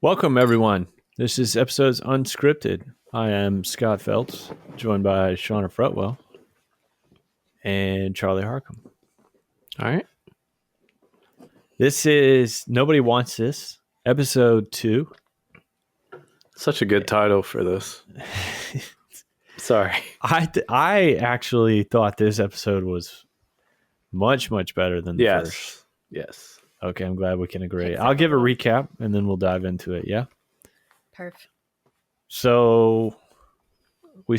Welcome, everyone. This is episodes unscripted. I am Scott Phelps, joined by Shauna Frutwell and Charlie Harcum. All right. This is Nobody Wants This, episode 2. Such a good title for this. Sorry. I actually thought this episode was much better than the first. Yes. Okay, I'm glad we can agree. I'll give a recap and then we'll dive into it. Yeah. Perfect. So we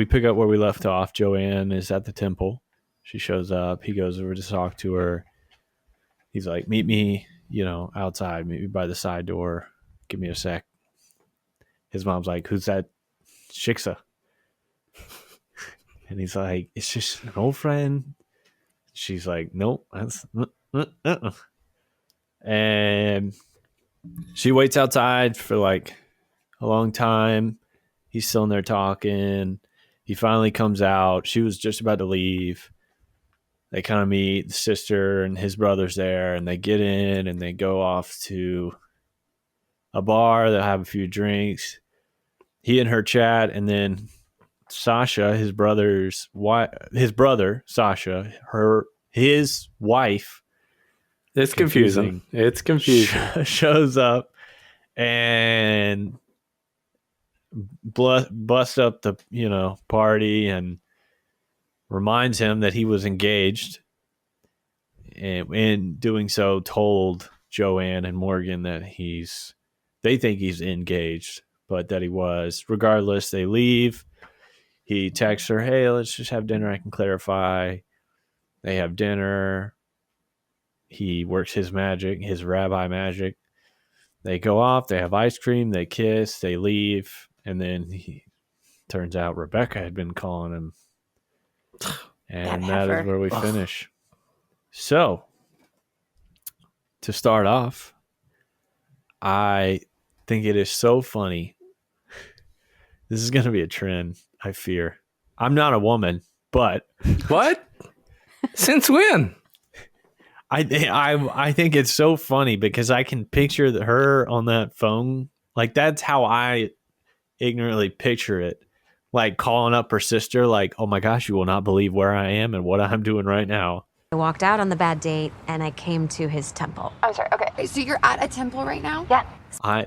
pick up where we left off. Joanne is at the temple. She shows up. He goes over to talk to her. He's like, meet me, outside, meet me by the side door. Give me a sec. His mom's like, who's that? Shiksa. And he's like, it's just an old friend. She's like, nope. That's And she waits outside for like a long time. He's still in there talking. He finally comes out. She was just about to leave. They kind of meet. The sister and his brother's there, and they get in and they go off to a bar. They'll have a few drinks. He and her chat, and then Sasha, his brother, Sasha, his wife. It's confusing. It's confusing. Shows up and busts up the party and reminds him that he was engaged, and in doing so told Joanne and Morgan that they think he's engaged, but that he was. Regardless, they leave. He texts her, hey, let's just have dinner, I can clarify. They have dinner. He works his magic, his rabbi magic. They go off, they have ice cream, they kiss, they leave, and then turns out Rebecca had been calling him. And that is where we finish. So, to start off, I think it is so funny. This is going to be a trend, I fear. I'm not a woman, but... What? Since when? I think it's so funny because I can picture her on that phone. Like, that's how I ignorantly picture it. Like, calling up her sister, like, oh my gosh, you will not believe where I am and what I'm doing right now. I walked out on the bad date and I came to his temple. I'm sorry. Okay. So you're at a temple right now? Yeah.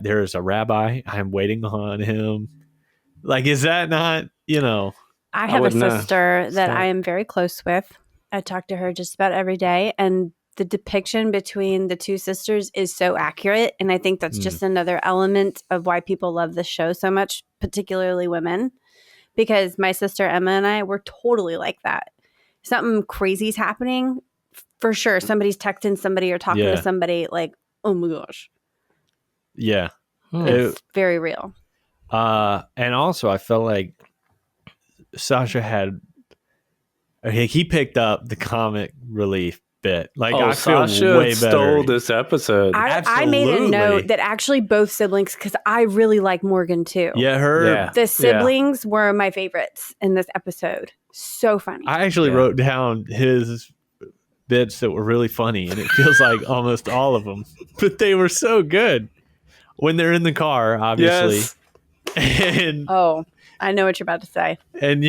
There is a rabbi. I'm waiting on him. Like, is that not, I have a sister that I am very close with. I talk to her just about every day, and the depiction between the two sisters is so accurate. And I think that's just another element of why people love this show so much, particularly women, because my sister Emma and I were totally like that. Something crazy's happening, for sure. Somebody's texting somebody or talking to somebody, like, oh my gosh. Yeah. It's very real. And also I felt like Sasha he picked up the comic relief bit. Like, I feel Sasha way better. Stole this episode. I made a note that actually both siblings, because I really like Morgan too. Yeah, the siblings were my favorites in this episode. So funny. I actually wrote down his bits that were really funny, and it feels like almost all of them, but they were so good when they're in the car, obviously. Yes. And I know what you're about to say. And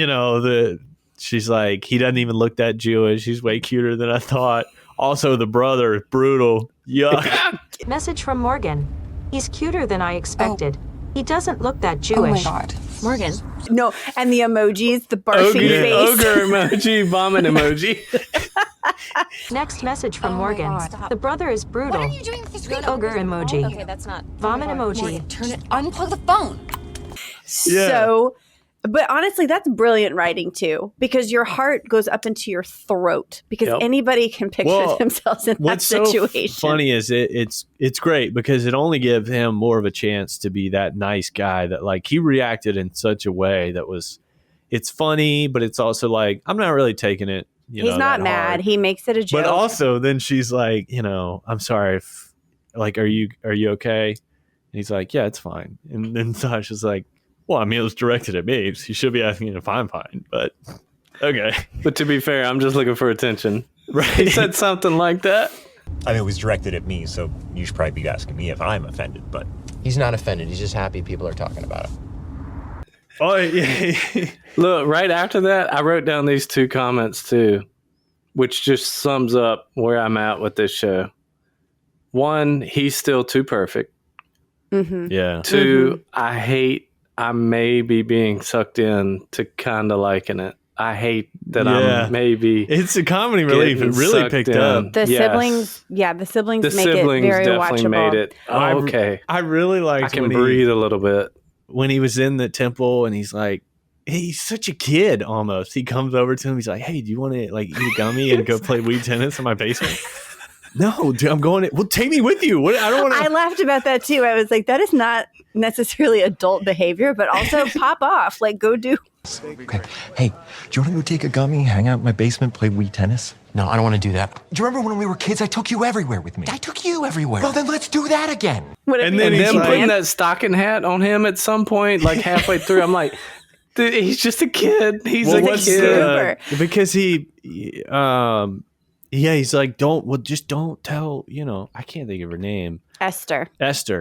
she's like, he doesn't even look that Jewish. He's way cuter than I thought. Also, the brother is brutal. Yuck. Message from Morgan. He's cuter than I expected. He doesn't look that Jewish. Oh my God. Morgan. No, and the emojis, the barfing face. Ogre emoji, vomit emoji. Next message from Morgan. God. The brother is brutal. What are you doing with the screen? Ogre emoji. Okay, that's not. Vomit emoji. Morgan, turn it. Unplug the phone. So, but honestly, that's brilliant writing too, because your heart goes up into your throat, because anybody can picture themselves in that situation. What's so funny is it's great because it only gives him more of a chance to be that nice guy that, like, he reacted in such a way that it's funny, but it's also like, I'm not really taking it. He's not mad. Hard. He makes it a joke. But also then she's like, I'm sorry. Are you okay? And he's like, yeah, it's fine. And then Sasha's like, well, I mean, it was directed at me. So you should be asking if I'm fine, but okay. But to be fair, I'm just looking for attention. Right. He said something like that. I mean, it was directed at me, so you should probably be asking me if I'm offended, but He's not offended. He's just happy people are talking about it. Oh, yeah. Look, right after that, I wrote down these 2 comments too, which just sums up where I'm at with this show. 1, he's still too perfect. Mm-hmm. Yeah. 2, I may be being sucked in to kind of liking it. I hate that I'm maybe. It's a comedy relief. It really picked up. The siblings make it very definitely watchable. made it. Oh, okay. I really liked I can breathe a little bit. When he was in the temple and he's like, he's such a kid almost. He comes over to him. He's like, hey, do you want to like eat a gummy and go play weed tennis in my basement? No, dude, I'm going. Well, take me with you. What? I don't want to. I laughed about that too. I was like, that is not necessarily adult behavior, but also pop off. Like, go do. Okay. Hey, do you want to go take a gummy, hang out in my basement, play Wii tennis? No, I don't want to do that. Do you remember when we were kids? I took you everywhere with me. I took you everywhere. Well, then let's do that again. And then them like, putting that stocking hat on him at some point, like halfway through, I'm like, dude, he's just a kid. He's a kid. Because he's like, just don't tell, I can't think of her name. Esther.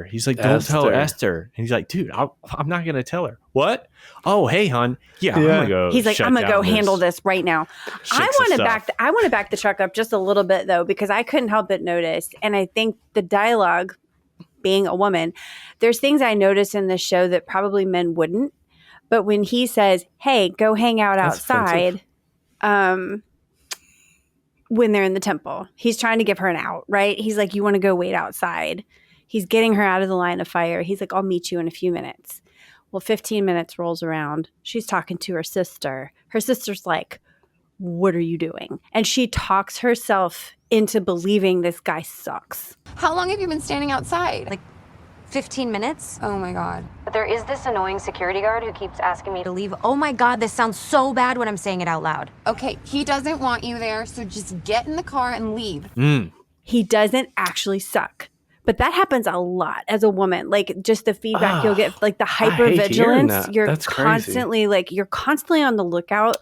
He's like, don't tell Esther. And he's like, dude, I'm not going to tell her. What? Oh, hey, hon. Yeah. I'm going to go. He's like, I'm going to go handle this right now. I want to back the truck up just a little bit, though, because I couldn't help but notice. And I think the dialogue, being a woman, there's things I notice in this show that probably men wouldn't. But when he says, hey, go hang out outside, when they're in the temple, he's trying to give her an out, right? He's like, you want to go wait outside. He's getting her out of the line of fire. He's like, I'll meet you in a few minutes. Well, 15 minutes rolls around. She's talking to her sister. Her sister's like, what are you doing? And she talks herself into believing this guy sucks. How long have you been standing outside? Like 15 minutes. Oh my God. There is this annoying security guard who keeps asking me to leave. Oh my God, this sounds so bad when I'm saying it out loud. Okay, he doesn't want you there, so just get in the car and leave. He doesnly actually suck. But that happens a lot as a woman. Like, just the feedback you'll get, like the hypervigilance. That's constantly crazy. You're constantly on the lookout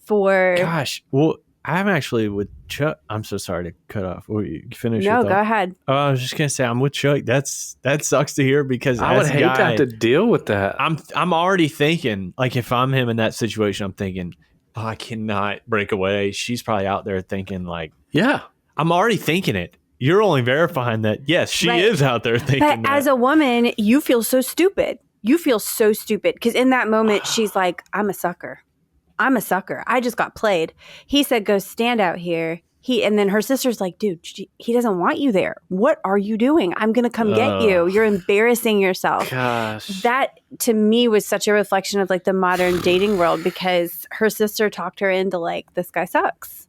for. Gosh, well, I'm actually with Chuck. I'm so sorry to cut off. You finish? No, go ahead. Oh, I was just gonna say I'm with Chuck. That sucks to hear because I would hate to have to deal with that. I'm already thinking, like, if I'm him in that situation, I'm thinking, oh, I cannot break away. She's probably out there thinking, like, yeah. I'm already thinking it. You're only verifying that, yes, she is out there thinking that. But as a woman, you feel so stupid. You feel so stupid because in that moment, she's like, I'm a sucker. I just got played. He said, go stand out here. And then her sister's like, dude, he doesn't want you there. What are you doing? I'm going to come get you. You're embarrassing yourself. Gosh. That to me was such a reflection of like the modern dating world because her sister talked her into like, this guy sucks.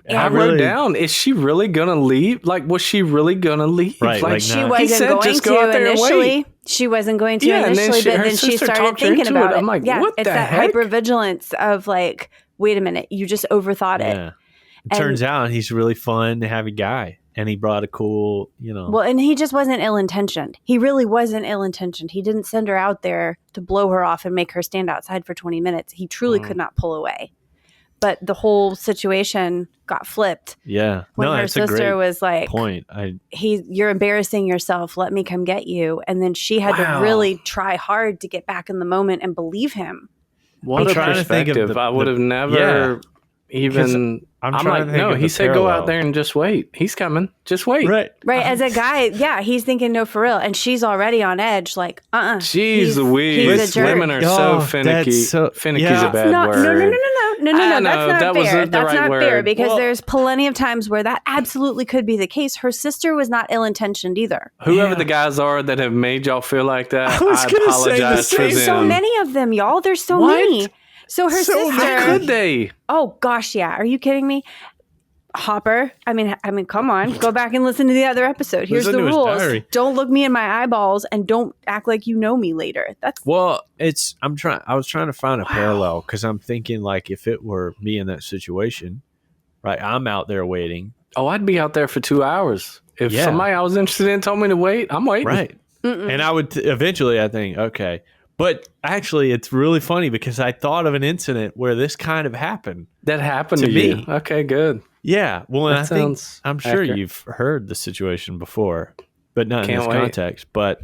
And I wrote down, is she really going to leave? Like, was she really going to leave? Right. Like she wasn't going to initially. She wasn't going to initially, but then she started thinking about it. I'm like, what the heck? It's that hypervigilance of like, wait a minute, you just overthought it. Yeah. It turns out he's a really fun to have a guy. And he brought a cool, Well, and he just wasn't ill-intentioned. He really wasn't ill-intentioned. He didn't send her out there to blow her off and make her stand outside for 20 minutes. He truly could not pull away. But the whole situation got flipped. Yeah. When her sister was like, point. you're embarrassing yourself. Let me come get you. And then she had to really try hard to get back in the moment and believe him. What a perspective. I would have never even... I'm like, no, he said go out there and just wait. He's coming. Just wait. Right. As a guy, he's thinking no for real. And she's already on edge like, Jeez Louise. Women are so finicky. Finicky's a bad word. No, that's not fair. That's not fair because there's plenty of times where that absolutely could be the case. Her sister was not ill-intentioned either. Whoever the guys are that have made y'all feel like that, I apologize for them. So many of them, y'all. There's so many. So her sister. How could they? Oh gosh, yeah. Are you kidding me? Hopper. I mean, come on. Go back and listen to the other episode. Here's the rules. Don't look me in my eyeballs and don't act like you know me later. I was trying to find a parallel because I'm thinking like if it were me in that situation, right? I'm out there waiting. Oh, I'd be out there for 2 hours. If somebody I was interested in told me to wait, I'm waiting. Right. And I would eventually I think, okay. But actually, it's really funny because I thought of an incident where this kind of happened. That happened to me. Okay, good. Yeah. Well, and I'm sure accurate. you've heard the situation before, but not in this context. But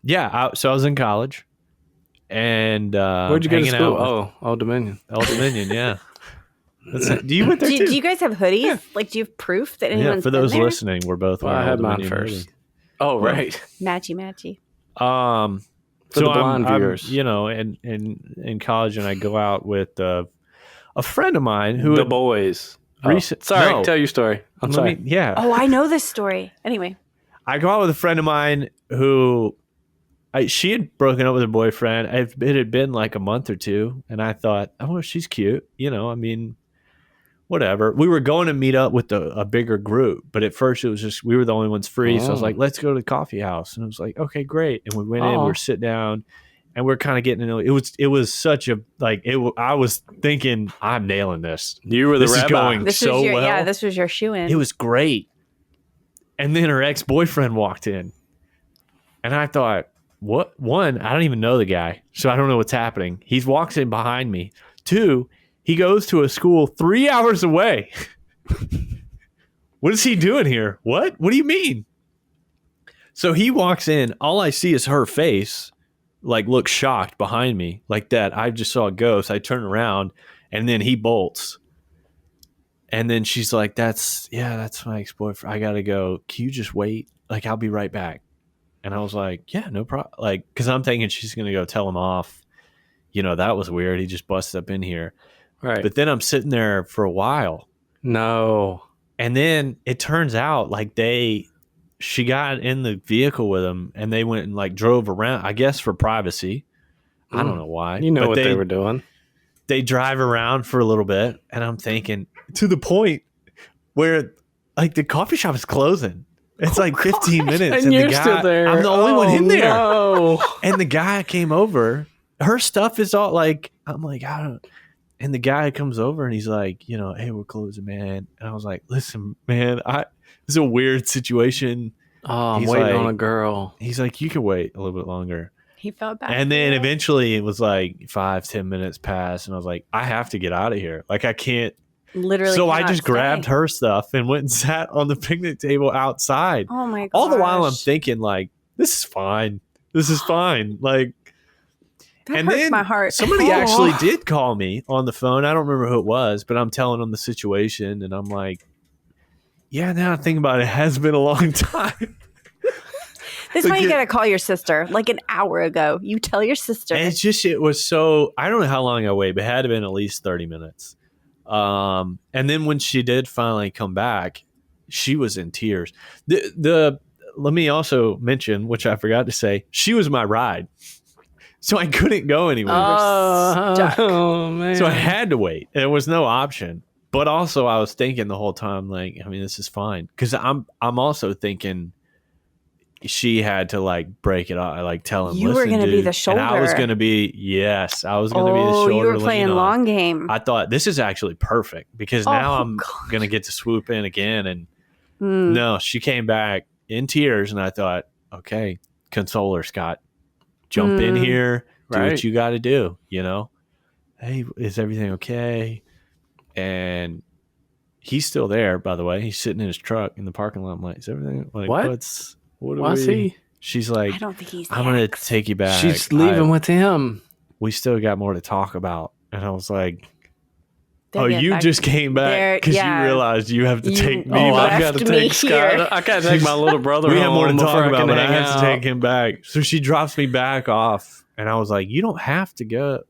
Yeah, so I was in college, and Where'd you go to hanging school? out with Old Dominion. Old Dominion. Yeah, do you went there too? Do you guys have hoodies? Yeah. Like, do you have proof that anyone's Yeah, for those been there? listening, we're both Well, wearing I had Old mine Dominion first. hoodies. Oh, right. Matchy. For the blind I'm, viewers. in college, and I go out with a friend of mine who The boys. Sorry, tell your story. I'm sorry. Yeah. Oh, I know this story. Anyway. I go out with a friend of mine who she had broken up with her boyfriend. It had been like a month or two, and I thought, oh, she's cute. I mean, whatever. We were going to meet up with a bigger group, but at first it was just we were the only ones free. So I was like, let's go to the coffee house, and it was like, okay, great. And we went in, we were sitting down, and we're kind of getting to know. It was such a like it. I was thinking, I'm nailing this. You were the this rabbi. is going This so was your, well. Yeah, this was your shoe-in. It was great. And then her ex-boyfriend walked in. And I thought, what? One, I don't even know the guy, so I don't know what's happening. He walks in behind me. Two, he goes to a school 3 hours away. What is he doing here? What do you mean? So he walks in. All I see is her face, like, look shocked behind me, like that. I just saw a ghost. I turn around, and then he bolts. And then she's like, that's my ex-boyfriend. I got to go. Can you just wait? Like, I'll be right back. And I was like, yeah, no problem. Like, because I'm thinking she's going to go tell him off. That was weird. He just busted up in here. Right. But then I'm sitting there for a while. No. And then it turns out, like, she got in the vehicle with him, and they went and, like, drove around, I guess for privacy. I don't know why. You know what they were doing. They drive around for a little bit, and I'm thinking, to the point where, like, the coffee shop is closing. It's like 15 minutes. And you're the guy, still there. I'm the only one in there. No. And the guy came over. Her stuff is all like, I'm like, I don't. And the guy comes over and he's like, hey, we're closing, man. And I was like, listen, man, it's a weird situation. Oh, I'm He's waiting like, on a girl. He's like, you can wait a little bit longer. He felt bad. And then eventually it was like 5-10 minutes passed. And I was like, I have to get out of here. Like, I can't. Literally. So I just stay. grabbed her stuff and went and sat on the picnic table outside. Oh my god! All the while I'm thinking, like, this is fine. This is fine. Like, that and hurts then my heart. somebody actually did call me on the phone. I don't remember who it was, but I'm telling them the situation, and I'm like, yeah, now I think about it, has been a long time. This is why you gotta call your sister. Like an hour ago, you tell your sister. And it was so, I don't know how long I waited, but it had to have been at least 30 minutes. And then when she did finally come back, she was in tears. Let me also mention, which I forgot to say, she was my ride. So I couldn't go anywhere. Oh, man. So I had to wait. There was no option. But also I was thinking the whole time, like, I mean, this is fine. Because I'm also thinking she had to, like, break it off, like, tell him, you were going to be the shoulder. And I was going to be, yes, I was going to be the shoulder. You were playing long game. I thought this is actually perfect because now I'm going to get to swoop in again. And no, she came back in tears, and I thought, okay, console her, Scott. Jump in here, do what you got to do, Hey, is everything okay? And he's still there, by the way. He's sitting in his truck in the parking lot. I'm like, is everything like what? Why is he? She's like, I don't think he's I'm going to take you back. She's leaving with him. We still got more to talk about. And I was like, They'll you just came back because you realized you have to take me back. I got to take Scott. I got to take my little brother. We have more to talk about, but I hang have to take him back. So she drops me back off, and I was like, you don't have to go.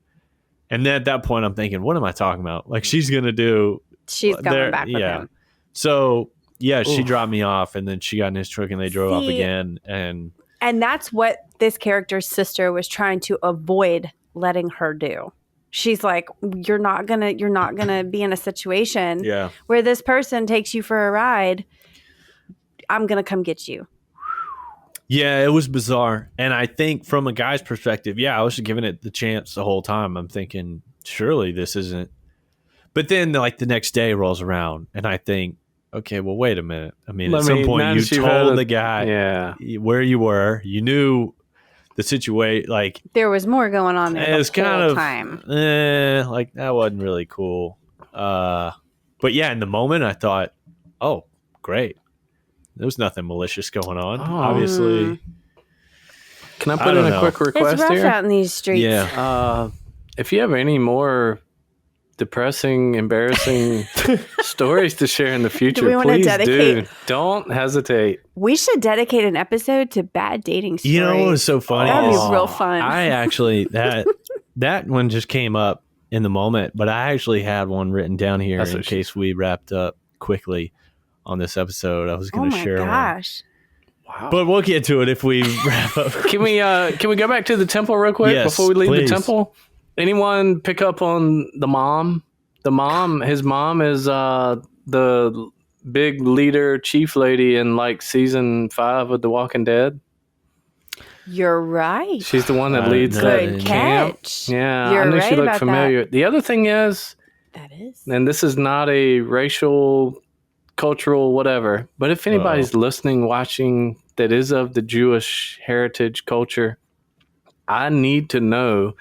And then at that point, I'm thinking, what am I talking about? Like, she's going to do. She's going back with him. So, yeah, she dropped me off, and then she got in his truck, and they drove off again. And that's what this character's sister was trying to avoid letting her do. She's like, you're not gonna be in a situation where this person takes you for a ride. I'm gonna come get you. Yeah, it was bizarre. And I think from a guy's perspective, I was giving it the chance the whole time. I'm thinking, surely this isn't. But then, like, the next day rolls around, and I think, okay, well, wait a minute. I mean, at some point, you told the guy where you were. You knew the situation. Like, there was more going on there. It was kind of time. Like, that wasn't really cool. But yeah, in the moment, I thought, oh, great. There was nothing malicious going on. Obviously, Can I put in a quick request it's rough here? out in these streets. Yeah. If you have any more depressing, embarrassing stories to share in the future, we wanna please dedicate- do. Don't hesitate. We should dedicate an episode to bad dating stories. You know what was so funny? That'd be is real fun. I actually that one just came up in the moment, but I actually had one written down here in case we wrapped up quickly on this episode. I was going to share one. Gosh. Wow. But we'll get to it if we wrap up. Can we go back to the temple real quick before we leave the temple? Anyone pick up on the mom? His mom is the big leader, chief lady in like season 5 of The Walking Dead. You're right. She's the one that leads that camp. Yeah, You're I knew right she looked about familiar. The other thing is, and this is not a racial, cultural, whatever, but if anybody's listening, watching that is of the Jewish heritage culture, I need to know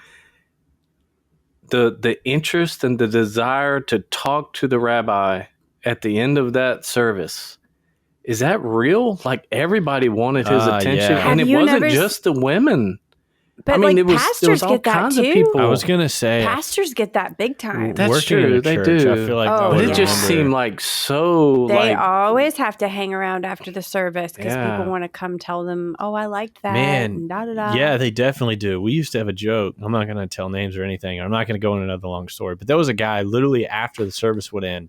the interest and the desire to talk to the rabbi at the end of that service. Is that real? Like everybody wanted his attention, yeah. and it wasn't just the women. But I mean, like there was all pastors get that kinds too. of people. I was going to say, Pastors get that big time. That's working in true. a They church, do. I feel like I Oh, But would it just remember. seemed like so. They like, always have to hang around after the service because Yeah. people want to come tell them, "Oh, I liked that." Man, and da, da, da. yeah, they definitely do. We used to have a joke. I'm not going to tell names or anything. I'm not going to go into another long story. But there was a guy literally after the service would end,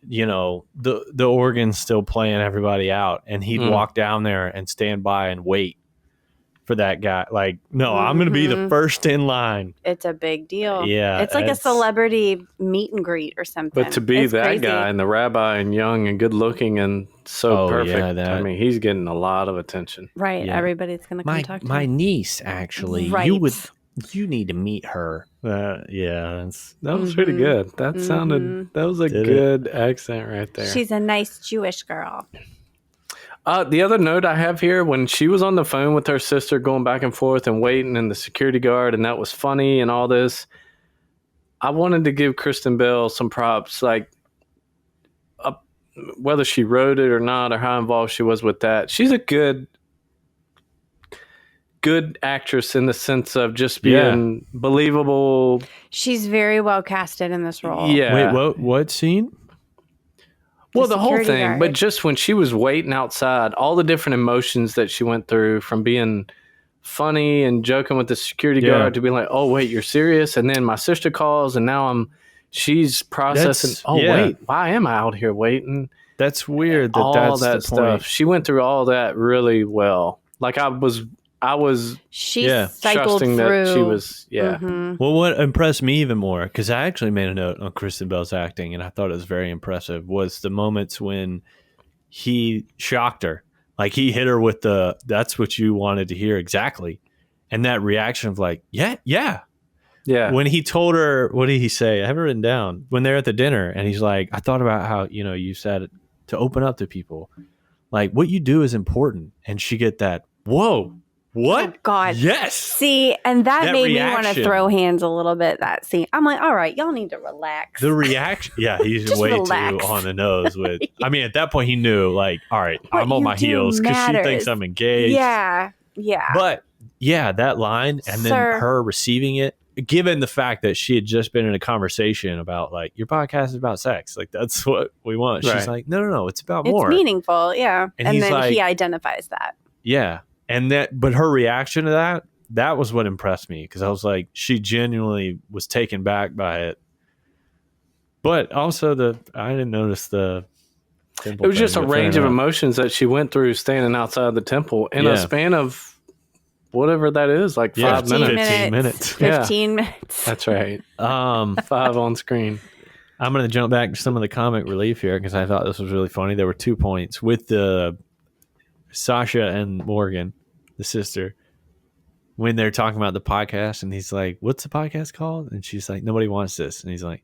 you know, the organ's still playing everybody out, and he'd walk down there and stand by and wait for that guy. Like, no, I'm going to be the first in line. It's a big deal. Yeah, it's like a celebrity meet and greet or something. But to be It's that crazy. guy and the rabbi and young and good looking and so Oh, perfect, yeah, that- I mean, he's getting a lot of attention. Right? Yeah. Everybody's gonna come talk to My him. niece, actually, Right. you need to meet her. Yeah, That was pretty good. That was a Did it? good accent right there. She's a nice Jewish girl. The other note I have here, when she was on the phone with her sister going back and forth and waiting and the security guard, and that was funny and all this, I wanted to give Kristen Bell some props, like whether she wrote it or not or how involved she was with that. She's a good actress in the sense of just being believable. She's very well casted in this role. Yeah. Wait, what scene? Well, the whole security thing, guard. but just when she was waiting outside, all the different emotions that she went through, from being funny and joking with the security guard to being like, "Oh wait, you're serious?" And then my sister calls, and now she's processing. Wait, why am I out here waiting? That's weird. All That's that the stuff. point. She went through all that really well. Like I was She Yeah. cycled trusting through. that she was. Yeah. Mhm. Well, what impressed me even more, because I actually made a note on Kristen Bell's acting, and I thought it was very impressive, was the moments when he shocked her. Like, he hit her with that's what you wanted to hear exactly. And that reaction of like, yeah. When he told her, what did he say? I have it written down. When they're at the dinner, and he's like, I thought about how, you said to open up to people. Like, what you do is important. And she get that, whoa. What? Oh, God. Yes. See, and that made me want to reaction. throw hands a little bit, that scene. I'm like, all right, y'all need to relax. The reaction. Yeah, he's Just way relax. too on the nose with. I mean, at that point, he knew, like, all right, What I'm on you my do heels because she matters. thinks I'm engaged. Yeah. But, yeah, that line and then Sir. her receiving it, given the fact that she had just been in a conversation about, like, your podcast is about sex. Like, that's what we want. Right. She's like, no, it's about It's more. meaningful. Yeah. And And he's then like- he identifies that. Yeah. But her reaction to that was what impressed me, because I was like, she genuinely was taken back by it. But also I didn't notice the temple It was just a thing, but fair range of enough. emotions that she went through standing outside the temple in a span of whatever that is, like 5 minutes. 15 minutes. 15 minutes. That's right. 5 on screen. I'm going to jump back to some of the comic relief here, because I thought this was really funny. There were 2 points with the Sasha and Morgan, the sister, when they're talking about the podcast, and he's like, what's the podcast called? And she's like, nobody wants this. And he's like,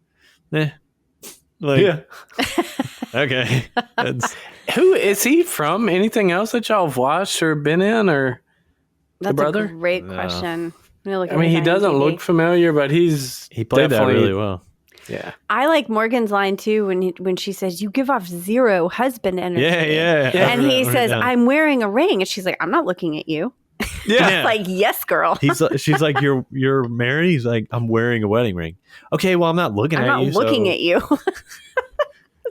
like, okay. Who is he from? Anything else that y'all have watched or been in, or That's brother? a great question. I mean, he doesn't look familiar, but he played that really well. Yeah. I like Morgan's line too when she says, "You give off zero husband energy." Yeah. And he says, "I'm wearing a ring," and she's like, "I'm not looking at you." Yeah. Like, yes, girl. She's like, you're married? He's like, I'm wearing a wedding ring. Okay, well, I'm not looking I'm at not you. looking at you.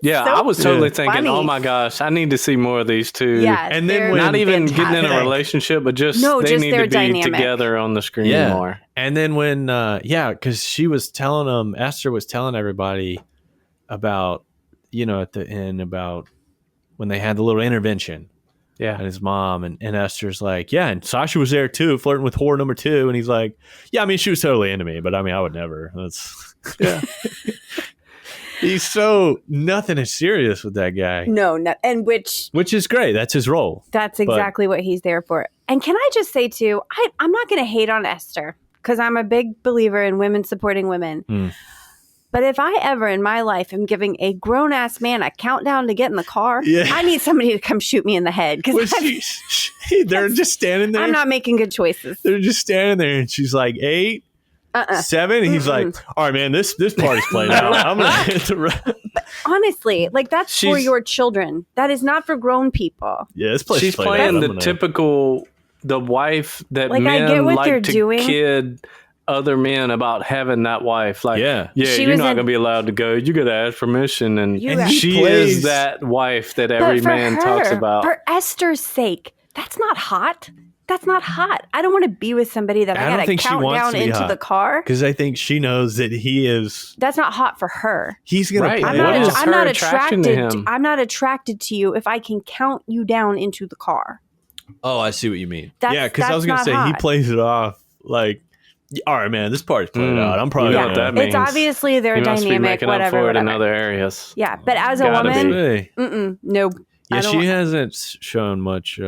Yeah, So I was totally thinking, funny. oh my gosh, I need to see more of these two. Yeah, And then they're when- Not even getting in a fantastic. relationship, but just No, they just need their to be dynamic. together on the screen Yeah. more. And then when, because she was telling them, Esther was telling everybody about, at the end about when they had the little intervention. Yeah. And his mom and Esther's like, yeah, and Sasha was there too, flirting with whore number 2. And he's like, yeah, I mean, she was totally into me, but I mean, I would never. That's Yeah. He's so nothing is serious with that guy. No, and which is great. That's his role. That's exactly what he's there for. And can I just say too, I'm not going to hate on Esther because I'm a big believer in women supporting women. But if I ever in my life am giving a grown ass man a countdown to get in the car, I need somebody to come shoot me in the head because they're just standing there. I'm not making good choices. They're just standing there, and she's like 8, 7. And he's like, all right, man, this party's played out. I'm gonna hit the rest. Honestly, like that's for your children. That is not for grown people. Yeah, this place. She's playing the typical the wife that Like, I get men what like they're to doing. kid other men about having that wife. Like, Yeah. She you're was not in- gonna be allowed to go. You gotta ask permission, and You she plays- is that wife that But every for man talks her, about. For Esther's sake, that's not hot. That's not hot. I don't want to be with somebody that I don't got to think she count wants down to be into hot. the car. because I think she knows that he is. That's not hot for her. He's gonna Right. play I'm it not- off. is I'm her not attraction attracted. to him? I'm not attracted to you if I can count you down into the car. Oh, I see what you mean. That's- Yeah, because I was gonna that's say not he hot. plays it off like, all right, man, this party's played out. I'm probably You know gonna. what that It's means. obviously their He must be dynamic, making up whatever, for it in whatever. other areas. Yeah, but as a Gotta woman, be. Hey. no. Yeah, I don't, she hasn't shown much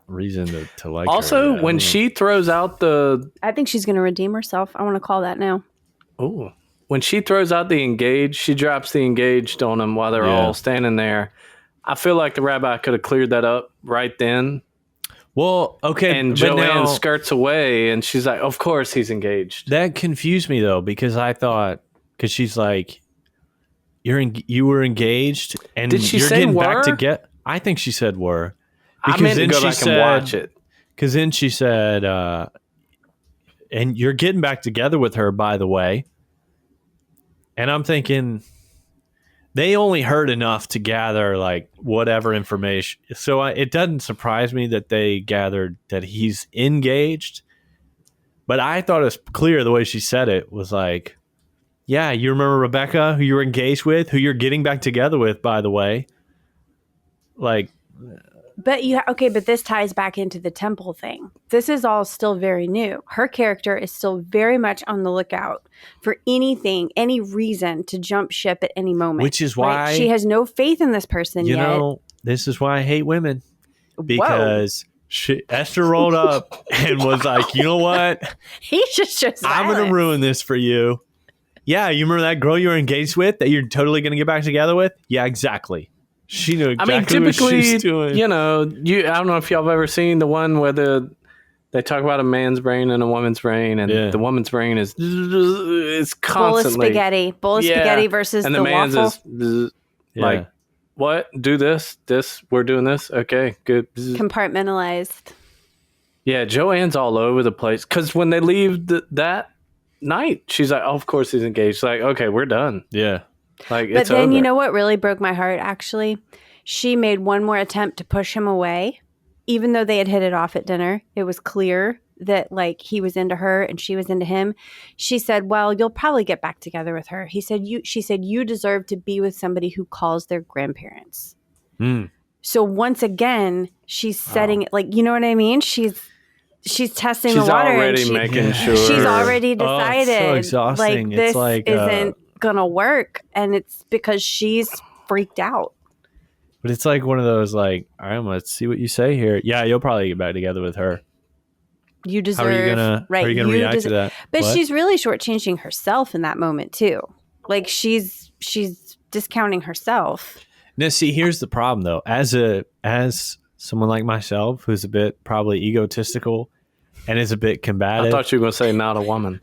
reason to like her. Also, yet. I when don't know. she throws out the I think she's going to redeem herself. I want to call that now. when she throws out the engaged, she drops the engaged on them while they're Yeah. all standing there. I feel like the rabbi could have cleared that up right then. Well, okay, And but Joanne now, skirts away, and she's like, "Of course he's engaged." that confused me though because I thought because she's like, you were engaged and Did she you're say getting back were? to get. I think she said were. I meant to go back and watch it. Because then she said, and you're getting back together with her, by the way. And I'm thinking, they only heard enough to gather like whatever information. So it doesn't surprise me that they gathered that he's engaged. But I thought it was clear the way she said it was like, yeah, you remember Rebecca, who you were engaged with, who you're getting back together with, by the way. Like, But but this ties back into the temple thing. This is all still very new. Her character is still very much on the lookout for anything, any reason to jump ship at any moment. Which is why she has no faith in this person you yet. know, this is why I hate women. Because Esther rolled up and was like, you know what? He just I'm going to ruin this for you. Yeah, you remember that girl you were engaged with that you're totally going to get back together with? Yeah, exactly. She knew exactly what typically, she's doing. I don't know if y'all have ever seen the one where they talk about a man's brain and a woman's brain, and the woman's brain is constantly bowl of spaghetti versus and the the man's waffle. is like, what? Do this, we're doing this. Okay, good. Compartmentalized. Yeah, Joanne's all over the place because when they leave that night, she's like, "Oh, of course he's engaged." Like, okay, we're done. Yeah. Like, But it's then over. you know what really broke my heart, actually? She made one more attempt to push him away. Even though they had hit it off at dinner, it was clear that like he was into her and she was into him. She said, well, you'll probably get back together with her. She said, you deserve to be with somebody who calls their grandparents. So once again, she's setting it, like, you know what I mean? She's testing the water. Already making sure. She's already decided it's so exhausting. like this It's like, isn't gonna work, and it's because she's freaked out. But it's like one of those like, all right, let's see what you say here. Yeah, you'll probably get back together with her. You deserve. How are you gonna react to that? But What? she's really shortchanging herself in that moment too. Like she's discounting herself. Now, see, here's the problem though. As someone like myself who's a bit probably egotistical and is a bit combative, I thought you were going to say not a woman.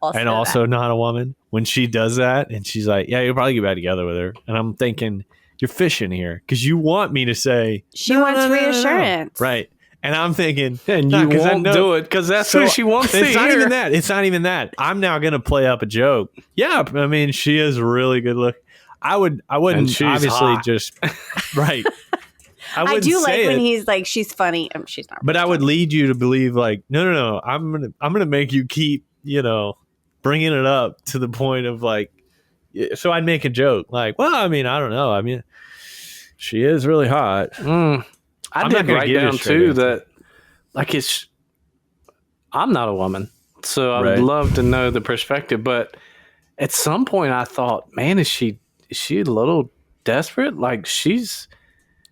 also not a woman. When she does that and she's like, yeah, you'll probably get back together with her. And I'm thinking, you're fishing here because you want me to say She wants reassurance. Right. And I'm thinking, and you won't do it because that's who she wants to hear. It's not even that. It's not even that. I'm now going to play up a joke. Yeah, I mean, she is really good look. I wouldn't obviously hot. just right. I do like when he's like, she's funny. She's not. But I would lead you to believe like, no. I'm gonna make you keep, bringing it up to the point of like. So I'd make a joke like, well, I mean, I don't know. I mean, she is really hot. I did write down too that like I'm not a woman, so I would love to know the perspective. But at some point, I thought, man, is she a little desperate? Like she,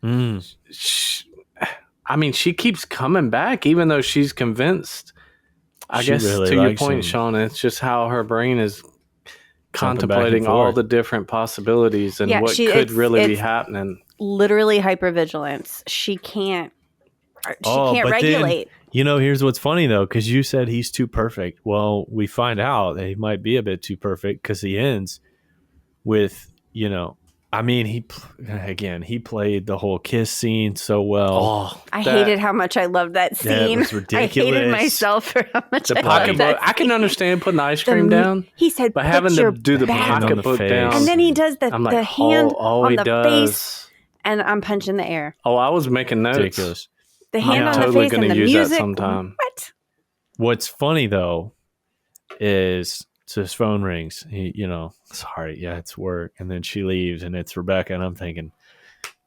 I mean, she keeps coming back, even though she's convinced. I guess really to your point, Sean, it's just how her brain is contemplating all the different possibilities and what could really be happening. Literally hypervigilance. She can't regulate. Then, here's what's funny though, because you said he's too perfect. Well, we find out that he might be a bit too perfect because he ends with, I mean, he played the whole kiss scene so well. I hated how much I loved that scene. That was ridiculous. I hated myself for how much I loved that I can understand putting the ice cream down. He said, but having to do the pocketbook down. And then he does the hand on the face. And I'm punching the air. Oh, I was making notes. Ridiculous. The hand on the face and the use music. That sometime. What? What's funny though is his phone rings. He, sorry, yeah, it's work. And then she leaves, and it's Rebecca, and I'm thinking,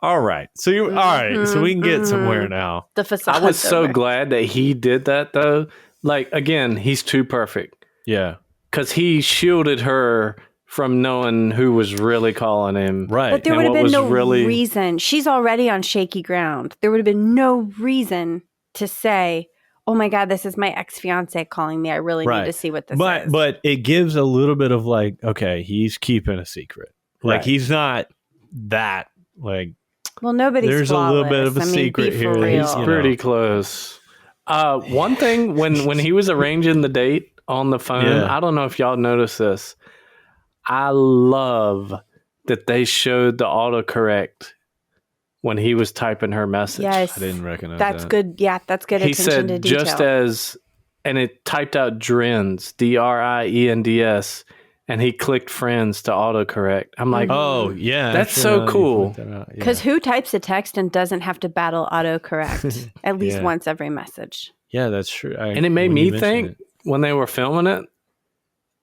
all right, so all right, so we can get somewhere now. The facade. I was so glad that he did that though. Like again, he's too perfect. Yeah, because he shielded her from knowing who was really calling him. Right. But there would have been no reason. She's already on shaky ground. There would have been no reason to say, oh my God, this is my ex-fiance calling me. I really need to see what this is. But it gives a little bit of like, okay, he's keeping a secret. Like he's not that like. Well, nobody's There's flawless. A little bit of a secret here. He's pretty close. One thing, when he was arranging the date on the phone, I don't know if y'all noticed this. I love that they showed the autocorrect when he was typing her message. Yes. I didn't recognize that. That's good. Yeah, that's good attention to detail. Just as, and it typed out Drins, DRIENDS, and he clicked friends to autocorrect. I'm like, oh, yeah. That's so cool. Because who types a text and doesn't have to battle autocorrect at least once every message? Yeah, that's true. And it made me think, when they were filming it,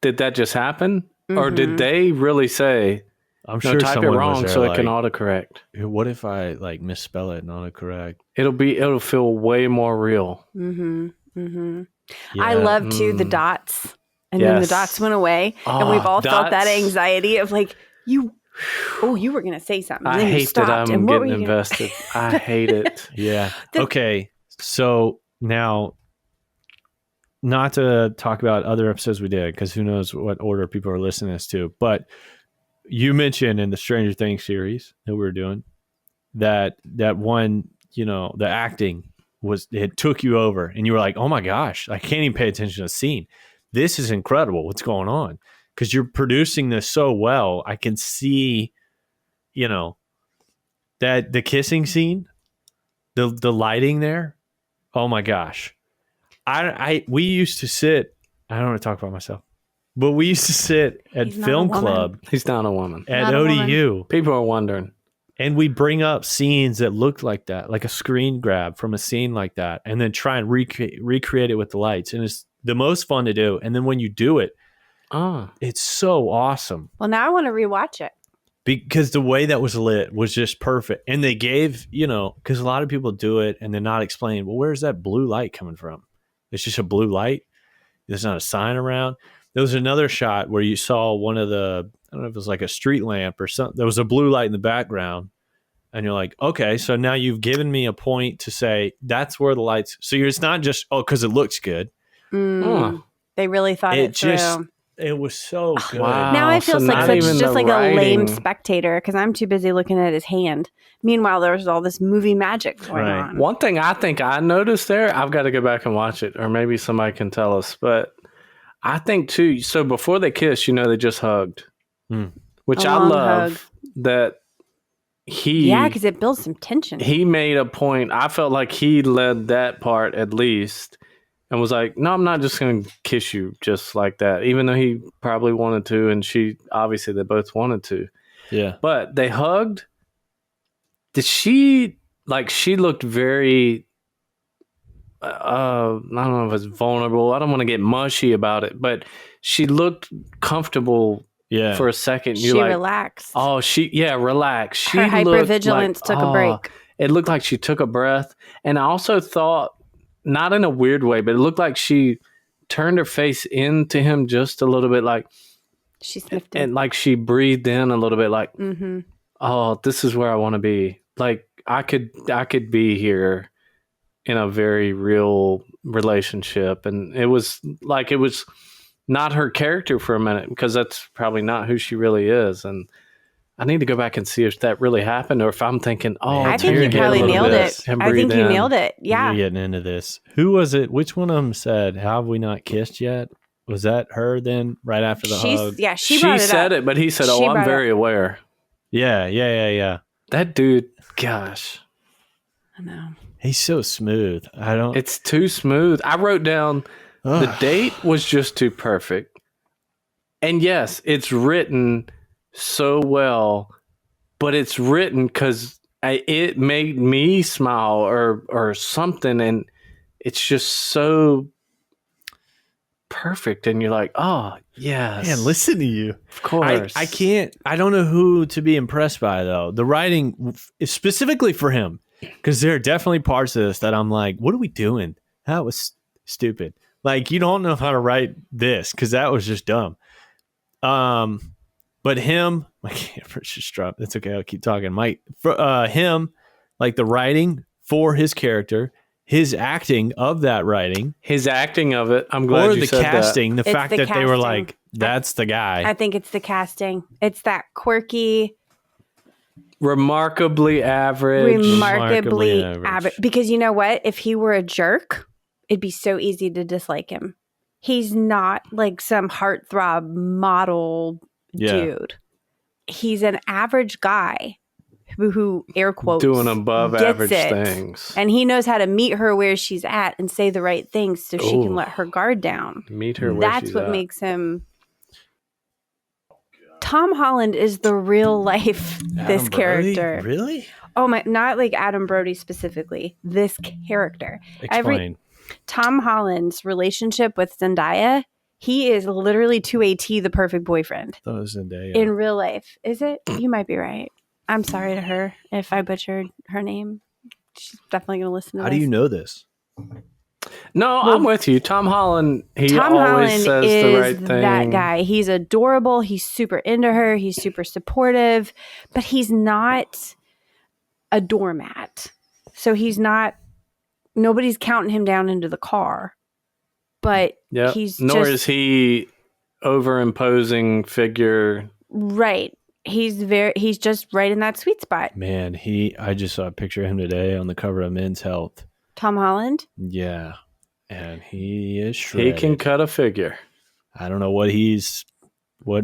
did that just happen? Or did they really say, I'm sure type it wrong so it can autocorrect? What if I like misspell it and autocorrect? It'll feel way more real. Yeah. I love too the dots. And then the dots went away. And we've all felt that anxiety of like, you were going to say something. I hate that I'm getting invested. I hate it. Yeah. Okay. So now, not to talk about other episodes we did, because who knows what order people are listening to this to, but you mentioned in the Stranger Things series that we were doing that one, the acting it took you over and you were like, oh my gosh, I can't even pay attention to the scene. This is incredible. What's going on? Because you're producing this so well. I can see, that the kissing scene, the lighting there. Oh my gosh. We used to sit, I don't want to talk about myself, but we used to sit at film club. He's not a woman. At ODU. People are wondering. And we bring up scenes that looked like that, like a screen grab from a scene like that, and then try and recreate it with the lights. And it's the most fun to do. And then when you do it, it's so awesome. Well, now I want to rewatch it. Because the way that was lit was just perfect. And they gave, because a lot of people do it and they're not explaining, well, where's that blue light coming from? It's just a blue light. There's not a sign around. There was another shot where you saw one of the, I don't know if it was like a street lamp or something. There was a blue light in the background. And you're like, okay, so now you've given me a point to say that's where the lights. So it's not just, because it looks good. They really thought it through. It was so good. Wow. Now I feel like a lame spectator because I'm too busy looking at his hand. Meanwhile, there's all this movie magic going on. One thing I think I noticed there, I've got to go back and watch it, or maybe somebody can tell us, but I think too, so before they kiss, they just hugged, which I love that because it builds some tension. He made a point. I felt like he led that part at least and was like, no, I'm not just going to kiss you just like that, even though he probably wanted to. And she, obviously, they both wanted to. Yeah. But they hugged. She looked very, I don't know if it's vulnerable. I don't want to get mushy about it, but she looked comfortable. Yeah. For a second, she relaxed. Oh, relaxed. She Her hypervigilance took a break. It looked like she took a breath, and I also thought, not in a weird way, but it looked like she turned her face into him just a little bit, like she sniffed him, and like she breathed in a little bit, like, oh, this is where I want to be. Like I could be here in a very real relationship, and it was not her character for a minute, because that's probably not who she really is. And I need to go back and see if that really happened, or if I'm thinking, I think you probably nailed it. I think you nailed it. Yeah. You're getting into this. Who was it? Which one of them said, have we not kissed yet? Was that her then, right after the hug? Yeah, she said it, but he said, I'm very aware. Yeah. That dude, gosh. I know. He's so smooth. It's too smooth. I wrote down, the date was just too perfect. And yes, it's written so well, but it's written because it made me smile or something, and it's just so perfect. And you're like, oh, yes. Man, listen to you. Of course. I don't know who to be impressed by, though. The writing is specifically for him, because there are definitely parts of this that I'm like, what are we doing? That was stupid. Like, you don't know how to write this, because that was just dumb. But him, my camera just dropped. That's okay. I'll keep talking. Him, like the writing for his character, his acting of that writing, his acting of it. I'm glad you said that. Or the casting, the fact that they were like, that's the guy. I think it's the casting. It's that quirky, remarkably average. Because you know what? If he were a jerk, it'd be so easy to dislike him. He's not like some heartthrob model dude. He's an average guy who air quotes, doing above average things. And he knows how to meet her where she's at and say the right things so she can let her guard down. Meet her where That's she's what at. makes him... Tom Holland is the real life this character. Really? Oh my, not like Adam Brody specifically. This character. Explain. Tom Holland's relationship with Zendaya, he is literally to a T the perfect boyfriend. That was Zendaya. In real life. Is it? You might be right. I'm sorry to her if I butchered her name. She's definitely going to listen to this. How do you know this? No, I'm with you. Tom Holland, always says the right thing. That guy. He's adorable. He's super into her. He's super supportive. But he's not a doormat. So he's not... Nobody's counting him down into the car. But he's Nor is he over-imposing figure. Right. He's just right in that sweet spot. Man, I just saw a picture of him today on the cover of Men's Health. Tom Holland? Yeah. And he is shredded. He can cut a figure. I don't know what you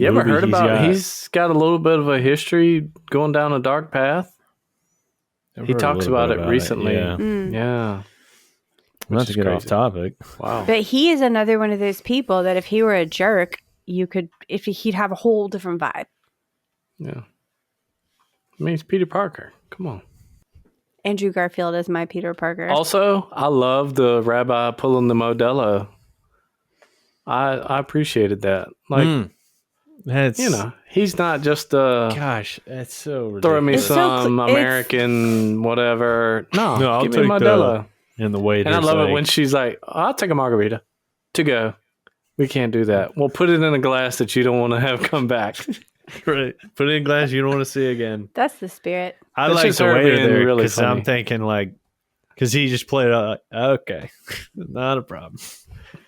ever heard about? He's got a little bit of a history going down a dark path. He talks about it recently. Yeah. Not to get off topic. Wow. But he is another one of those people that if he were a jerk, he'd have a whole different vibe. Yeah. I mean, it's Peter Parker. Come on. Andrew Garfield is my Peter Parker. Also, I love the rabbi pulling the Modelo. I appreciaed that. Like, that's, he's not just gosh, that's so ridiculous. Throw me some American whatever. No, I'll give take me Modelo. And the waiter. And I love it when she's like, I'll take a margarita to go. We can't do that. We'll put it in a glass that you don't want to have come back. Right. Put it in a glass you don't want to see again. That's the spirit. I like the waiter there because I'm thinking because he just played it okay, not a problem.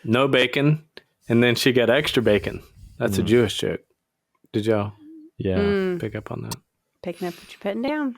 No bacon. And then she got extra bacon. That's a Jewish joke. Did y'all pick up on that? Picking up what you're putting down.